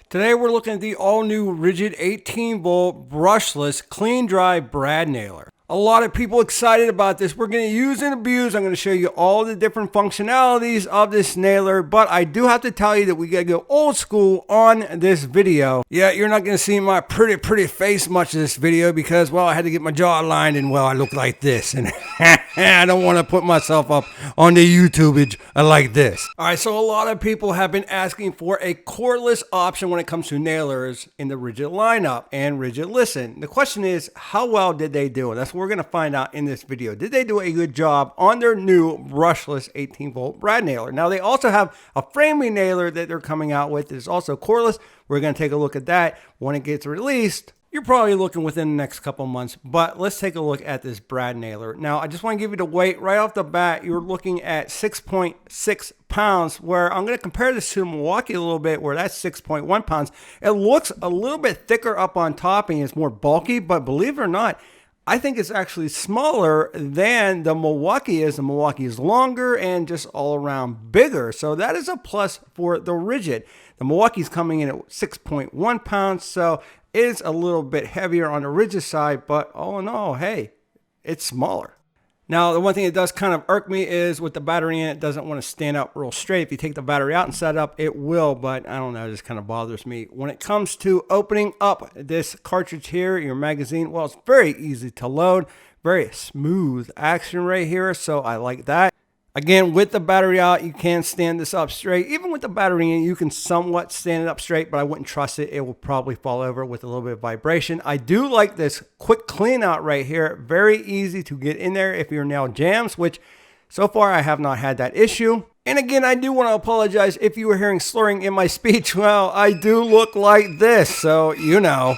Today we're looking at the all-new Ridgid 18-volt brushless clean dry brad nailer. A lot of people excited about this. We're going to use and abuse. I'm going to show you all the different functionalities of this nailer, but I do have to tell you that we got to go old school on this video. Yeah, you're not going to see my pretty face much of this video because, well, I had to get my jaw aligned and, well, I look like this. And I don't want to put myself up on the YouTubeage like this. All right, so a lot of people have been asking for a cordless option when it comes to nailers in the Ridgid lineup and Ridgid Listen. The question is, how well did they do? That's what we're going to find out in this video. Did they do a good job on their new brushless 18-volt brad nailer? Now, they also have a framing nailer that they're coming out with. It's also cordless. We're going to take a look at that when it gets released. You're probably looking within the next couple months, but let's take a look at this brad nailer. Now, I just want to give you the weight right off the bat. You're looking at 6.6 pounds, where I'm going to compare this to Milwaukee a little bit, where that's 6.1 pounds. It looks a little bit thicker up on top and it's more bulky, but believe it or not, I think it's actually smaller than the Milwaukee is. The Milwaukee is longer and just all around bigger. So that is a plus for the Ridgid. The Milwaukee's coming in at 6.1 pounds. So it is a little bit heavier on the Ridgid side, but all in all, hey, it's smaller. Now, the one thing that does kind of irk me is with the battery in, it doesn't want to stand up real straight. If you take the battery out and set it up, it will, but I don't know, it just kind of bothers me. When it comes to opening up this cartridge here, your magazine, well, it's very easy to load. Very smooth action right here, so I like that. Again, with the battery out, you can stand this up straight. Even with the battery in, you can somewhat stand it up straight, but I wouldn't trust it. It will probably fall over with a little bit of vibration. I do like this quick clean out right here. Very easy to get in there if your nail jams, which so far I have not had that issue. And again, I do want to apologize if you were hearing slurring in my speech. Well, I do look like this, so you know.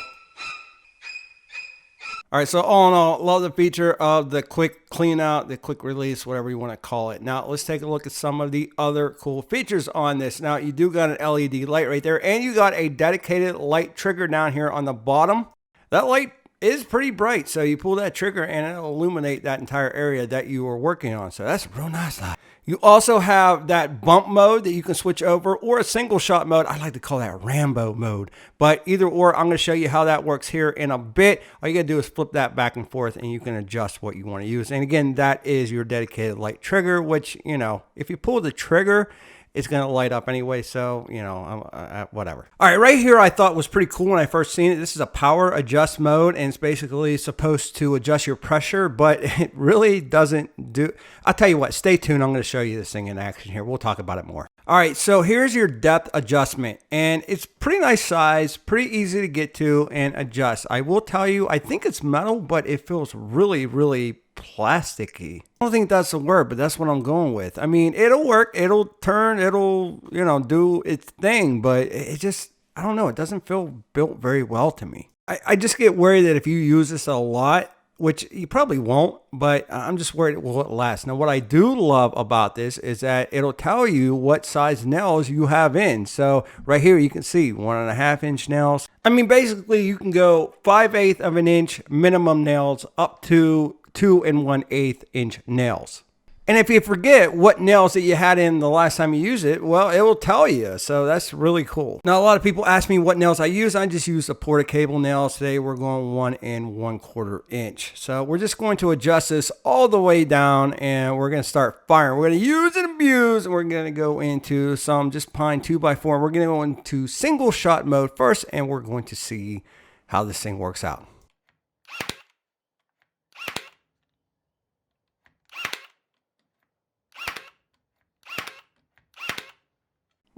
All right, so all in all, love the feature of the quick clean out, the quick release, whatever you want to call it. Now, let's take a look at some of the other cool features on this. Now, you do got an LED light right there, and you got a dedicated light trigger down here on the bottom. That light is pretty bright, so you pull that trigger and it'll illuminate that entire area that you are working on. So that's a real nice light. You also have that bump mode that you can switch over, or a single shot mode. I like to call that Rambo mode, but either or, I'm going to show you how that works here in a bit. All you got to do is flip that back and forth and you can adjust what you want to use. And again, that is your dedicated light trigger, which, you know, if you pull the trigger, it's going to light up anyway, so, you know, whatever. All right, right here I thought was pretty cool when I first seen it. This is a power adjust mode, and it's basically supposed to adjust your pressure, but it really doesn't do... I'll tell you what, stay tuned. I'm going to show you this thing in action here. We'll talk about it more. All right, so here's your depth adjustment, and it's pretty nice size, pretty easy to get to and adjust. I will tell you, I think it's metal, but it feels really, really plasticky. I don't think that's the word, but that's what I'm going with. I mean, it'll work, it'll turn, it'll, you know, do its thing, but it just, I don't know, it doesn't feel built very well to me. I just get worried that if you use this a lot, which you probably won't, but I'm just worried it will last. Now, what I do love about this is that it'll tell you what size nails you have in. So right here, you can see 1.5 inch nails. I mean, basically you can go 5/8 of an inch minimum nails up to 2 1/8 inch nails. And if you forget what nails that you had in the last time you used it, well, it will tell you. So that's really cool. Now, a lot of people ask me what nails I use. I just use the Porta cable nails. Today, we're going 1 1/4 inch. So we're just going to adjust this all the way down, and we're going to start firing. We're going to use and abuse, and we're going to go into some just pine 2x4. We're going to go into single shot mode first, and we're going to see how this thing works out.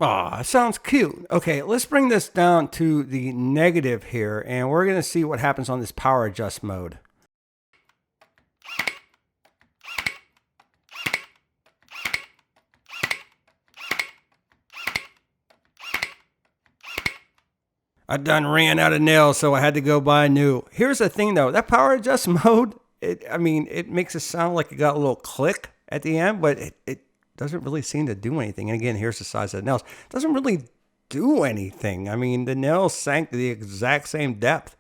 Aw, it sounds cute. Okay, let's bring this down to the negative here, and we're going to see what happens on this power adjust mode. I done ran out of nails, so I had to go buy new. Here's the thing, though. That power adjust mode, I mean, it makes it sound like it got a little click at the end, but it doesn't really seem to do anything. And again, here's the size of the nails. It doesn't really do anything. I mean, the nails sank to the exact same depth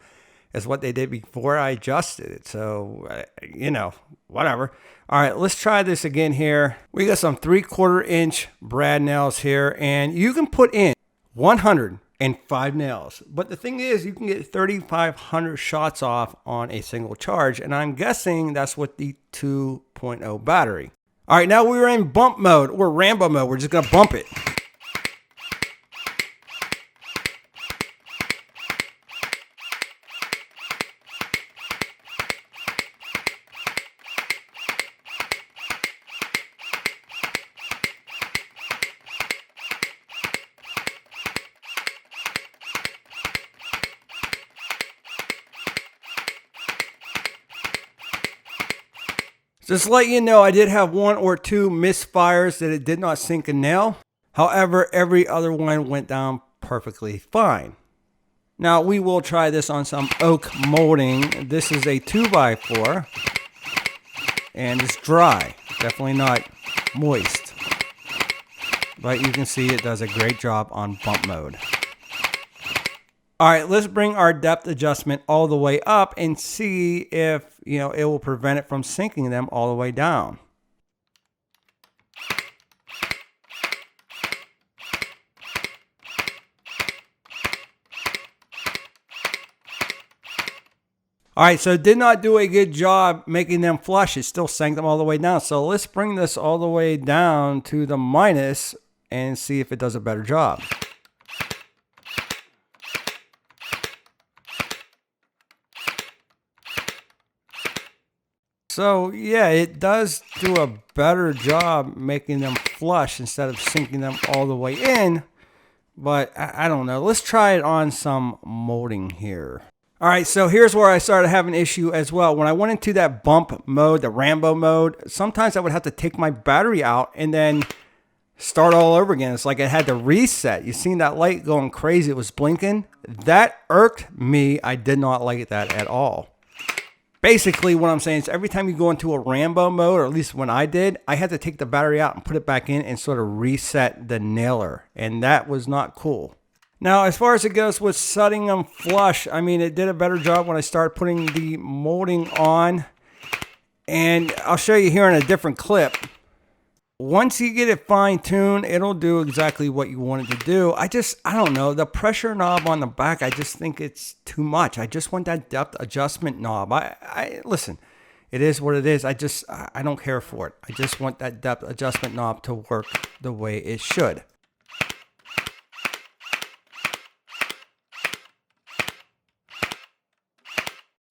as what they did before I adjusted it. So, you know, whatever. All right, let's try this again here. We got some 3/4 inch brad nails here, and you can put in 100 and 5 nails. But the thing is, you can get 3,500 shots off on a single charge, and I'm guessing that's with the 2.0 battery. All right, now we're in bump mode, or Rambo mode. We're just gonna bump it. Just to let you know, I did have 1 or 2 misfires that it did not sink a nail. However, every other one went down perfectly fine. Now we will try this on some oak molding. This is a 2x4 and it's dry, definitely not moist. But you can see it does a great job on bump mode. All right, let's bring our depth adjustment all the way up and see if, it will prevent it from sinking them all the way down. All right, so it did not do a good job making them flush. It still sank them all the way down. So let's bring this all the way down to the minus and see if it does a better job. So yeah, it does do a better job making them flush instead of sinking them all the way in. But I don't know. Let's try it on some molding here. All right, so here's where I started having an issue as well. When I went into that bump mode, the Rambo mode, sometimes I would have to take my battery out and then start all over again. It's like I had to reset. You seen that light going crazy? It was blinking. That irked me. I did not like that at all. Basically, what I'm saying is every time you go into a Rambo mode, or at least when I did, I had to take the battery out and put it back in and sort of reset the nailer. And that was not cool. Now, as far as it goes with setting them flush, I mean, it did a better job when I started putting the molding on. And I'll show you here in a different clip. Once you get it fine-tuned, it'll do exactly what you want it to do. I don't know, the pressure knob on the back, I just think it's too much. I just want that depth adjustment knob. Listen, it is what it is. I don't care for it. I just want that depth adjustment knob to work the way it should.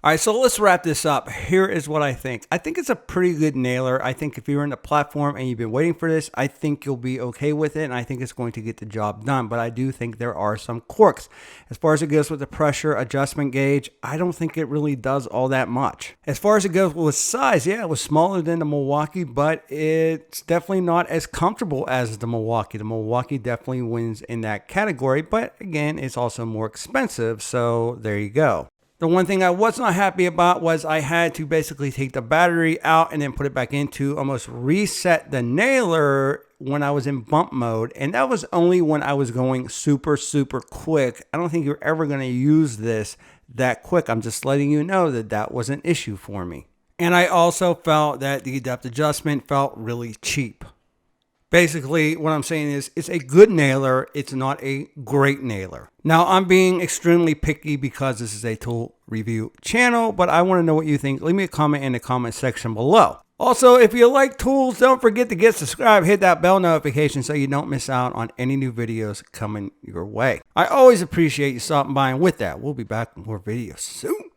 All right, so let's wrap this up. Here is what I think. I think it's a pretty good nailer. I think if you're in the platform and you've been waiting for this, I think you'll be okay with it, and I think it's going to get the job done. But I do think there are some quirks. As far as it goes with the pressure adjustment gauge, I don't think it really does all that much. As far as it goes with size, yeah, it was smaller than the Milwaukee, but it's definitely not as comfortable as the Milwaukee. The Milwaukee definitely wins in that category, but again, it's also more expensive, so there you go. The one thing I was not happy about was I had to basically take the battery out and then put it back in to almost reset the nailer when I was in bump mode. And that was only when I was going super, super quick. I don't think you're ever going to use this that quick. I'm just letting you know that that was an issue for me. And I also felt that the depth adjustment felt really cheap. Basically, what I'm saying is it's a good nailer. It's not a great nailer. Now, I'm being extremely picky because this is a tool review channel, but I want to know what you think. Leave me a comment in the comment section below. Also, if you like tools, don't forget to get subscribed. Hit that bell notification so you don't miss out on any new videos coming your way. I always appreciate you stopping by, and with that, we'll be back with more videos soon.